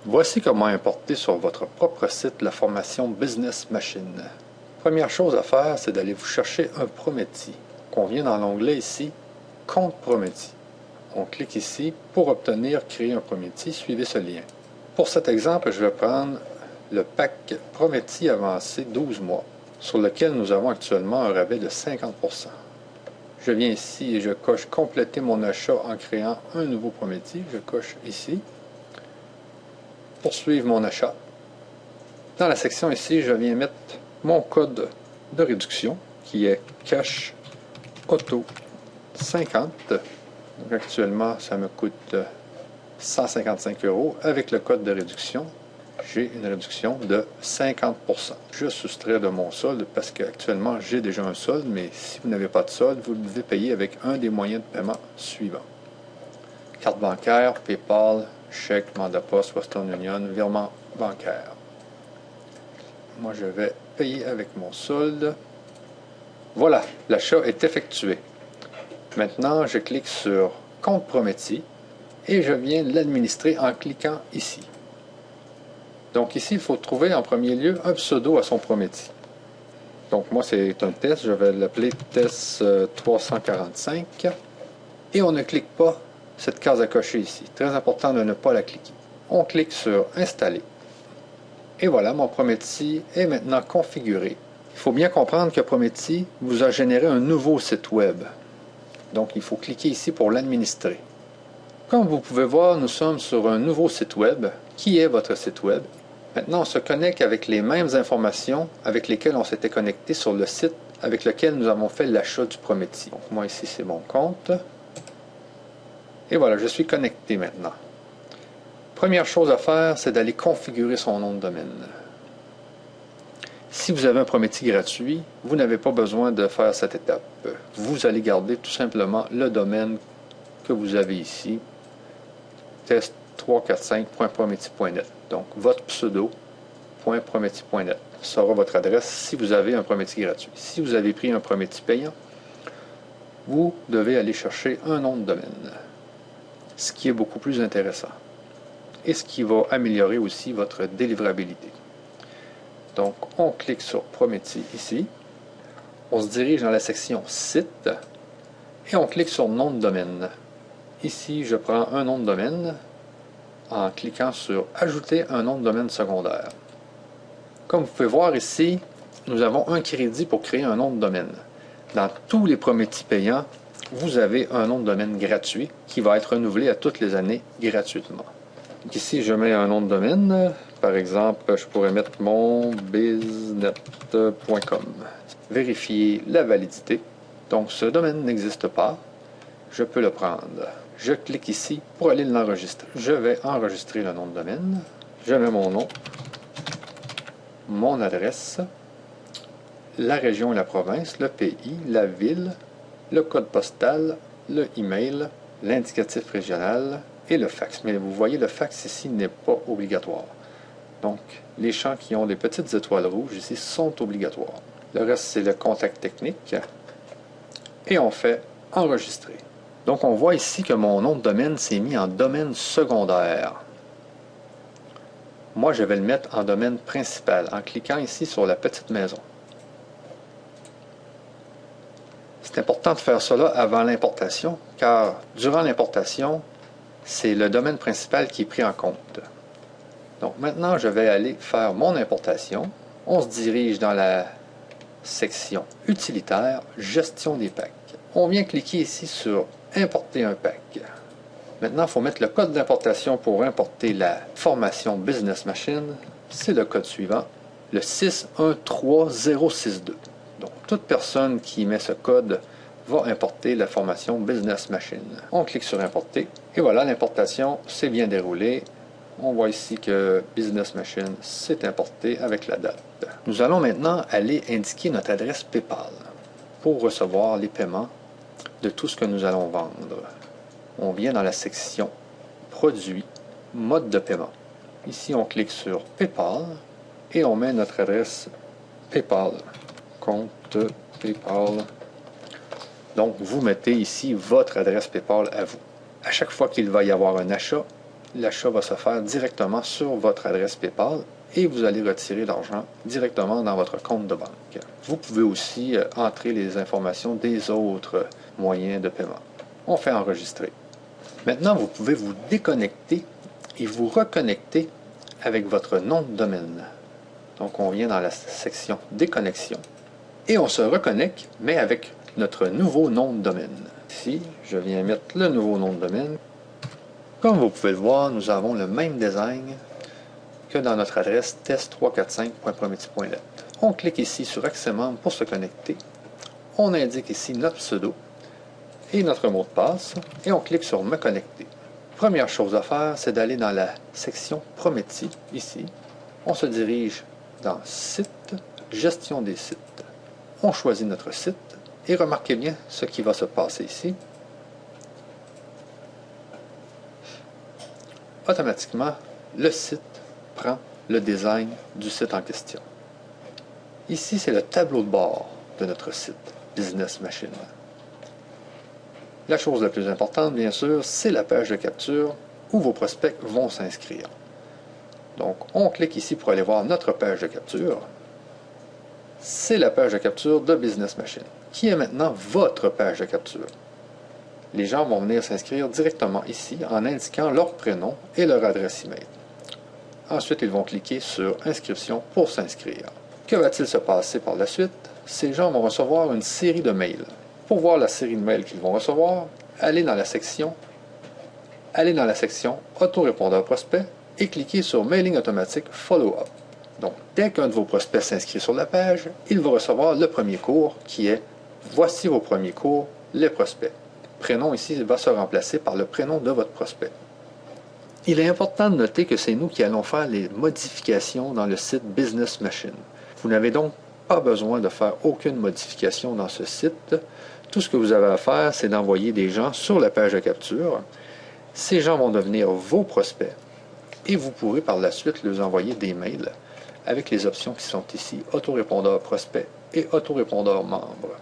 Voici comment importer sur votre propre site la formation Business Machine. Première chose à faire, c'est d'aller vous chercher un Prometi. On vient dans l'onglet ici, Compte Prometi. On clique ici pour obtenir créer un Prometi, suivez ce lien. Pour cet exemple, je vais prendre le pack Prometi avancé 12 mois, sur lequel nous avons actuellement un rabais de 50%. Je viens ici et je coche compléter mon achat en créant un nouveau Prometi. Je coche ici. Poursuivre mon achat. Dans la section ici, je viens mettre mon code de réduction qui est Cash Auto 50. Donc actuellement, ça me coûte 155 €. Avec le code de réduction, j'ai une réduction de 50%. Je soustrais de mon solde parce qu'actuellement, j'ai déjà un solde, mais si vous n'avez pas de solde, vous devez payer avec un des moyens de paiement suivants. Carte bancaire, PayPal, chèque, mandat poste, Western Union, virement bancaire. Moi, je vais payer avec mon solde. Voilà, l'achat est effectué. Maintenant, je clique sur Compte Prometi et je viens l'administrer en cliquant ici. Donc ici, il faut trouver en premier lieu un pseudo à son Prometi. Donc moi, c'est un test, je vais l'appeler test 345 et on ne clique pas cette case à cocher ici. Très important de ne pas la cliquer. On clique sur Installer. Et voilà, mon Prometi est maintenant configuré. Il faut bien comprendre que Prometi vous a généré un nouveau site web. Donc, il faut cliquer ici pour l'administrer. Comme vous pouvez voir, nous sommes sur un nouveau site web. Qui est votre site web? Maintenant, on se connecte avec les mêmes informations avec lesquelles on s'était connecté sur le site avec lequel nous avons fait l'achat du Prometi. Donc, moi, ici, c'est mon compte. Et voilà, je suis connecté maintenant. Première chose à faire, c'est d'aller configurer son nom de domaine. Si vous avez un Prometi gratuit, vous n'avez pas besoin de faire cette étape. Vous allez garder tout simplement le domaine que vous avez ici, test345.prometi.net. Donc, votre pseudo.prometi.net sera votre adresse si vous avez un Prometi gratuit. Si vous avez pris un Prometi payant, vous devez aller chercher un nom de domaine, ce qui est beaucoup plus intéressant et ce qui va améliorer aussi votre délivrabilité. Donc, on clique sur Prometi ici. On se dirige dans la section Site et on clique sur Nom de domaine. Ici, je prends un nom de domaine en cliquant sur Ajouter un nom de domaine secondaire. Comme vous pouvez voir ici, nous avons un crédit pour créer un nom de domaine. Dans tous les Prometi payants, vous avez un nom de domaine gratuit qui va être renouvelé à toutes les années gratuitement. Donc ici, je mets un nom de domaine. Par exemple, je pourrais mettre monbiznet.com. Vérifier la validité. Donc, ce domaine n'existe pas. Je peux le prendre. Je clique ici pour aller l'enregistrer. Je vais enregistrer le nom de domaine. Je mets mon nom, mon adresse, la région et la province, le pays, la ville, le code postal, le email, l'indicatif régional et le fax. Mais vous voyez, le fax ici n'est pas obligatoire. Donc, les champs qui ont des petites étoiles rouges ici sont obligatoires. Le reste, c'est le contact technique. Et on fait enregistrer. Donc, on voit ici que mon nom de domaine s'est mis en domaine secondaire. Moi, je vais le mettre en domaine principal en cliquant ici sur la petite maison. C'est important de faire cela avant l'importation, car durant l'importation, c'est le domaine principal qui est pris en compte. Donc maintenant, je vais aller faire mon importation. On se dirige dans la section utilitaire, gestion des packs. On vient cliquer ici sur importer un pack. Maintenant, il faut mettre le code d'importation pour importer la formation Business Machine. C'est le code suivant, le 613062. Donc, toute personne qui met ce code va importer la formation Business Machine. On clique sur importer et voilà, l'importation s'est bien déroulée. On voit ici que Business Machine s'est importé avec la date. Nous allons maintenant aller indiquer notre adresse PayPal pour recevoir les paiements de tout ce que nous allons vendre. On vient dans la section Produits, mode de paiement. Ici, on clique sur PayPal et on met notre adresse PayPal, compte PayPal. Donc, vous mettez ici votre adresse PayPal à vous. À chaque fois qu'il va y avoir un achat, l'achat va se faire directement sur votre adresse PayPal et vous allez retirer l'argent directement dans votre compte de banque. Vous pouvez aussi entrer les informations des autres moyens de paiement. On fait enregistrer. Maintenant, vous pouvez vous déconnecter et vous reconnecter avec votre nom de domaine. Donc, on vient dans la section Déconnexion et on se reconnecte, mais avec notre nouveau nom de domaine. Ici, je viens mettre le nouveau nom de domaine. Comme vous pouvez le voir, nous avons le même design que dans notre adresse test345.prometi.net. On clique ici sur Accès membre pour se connecter. On indique ici notre pseudo et notre mot de passe et on clique sur Me connecter. Première chose à faire, c'est d'aller dans la section Prometi, ici. On se dirige dans Site, Gestion des sites. On choisit notre site et remarquez bien ce qui va se passer ici. Automatiquement, le site prend le design du site en question. Ici, c'est le tableau de bord de notre site Business Machine. La chose la plus importante, bien sûr, c'est la page de capture où vos prospects vont s'inscrire. Donc, on clique ici pour aller voir notre page de capture. C'est la page de capture de Business Machine, qui est maintenant votre page de capture. Les gens vont venir s'inscrire directement ici en indiquant leur prénom et leur adresse email. Ensuite, ils vont cliquer sur Inscription pour s'inscrire. Que va-t-il se passer par la suite? Ces gens vont recevoir une série de mails. Pour voir la série de mails qu'ils vont recevoir, allez dans la section Autorépondeur prospect et cliquez sur Mailing automatique Follow-up. Donc, dès qu'un de vos prospects s'inscrit sur la page, il va recevoir le premier cours qui est Voici vos premiers cours, les prospects. Prénom ici va se remplacer par le prénom de votre prospect. Il est important de noter que c'est nous qui allons faire les modifications dans le site Business Machine. Vous n'avez donc pas besoin de faire aucune modification dans ce site. Tout ce que vous avez à faire, c'est d'envoyer des gens sur la page de capture. Ces gens vont devenir vos prospects et vous pourrez par la suite leur envoyer des mails avec les options qui sont ici, autorépondeur prospect et autorépondeur membre.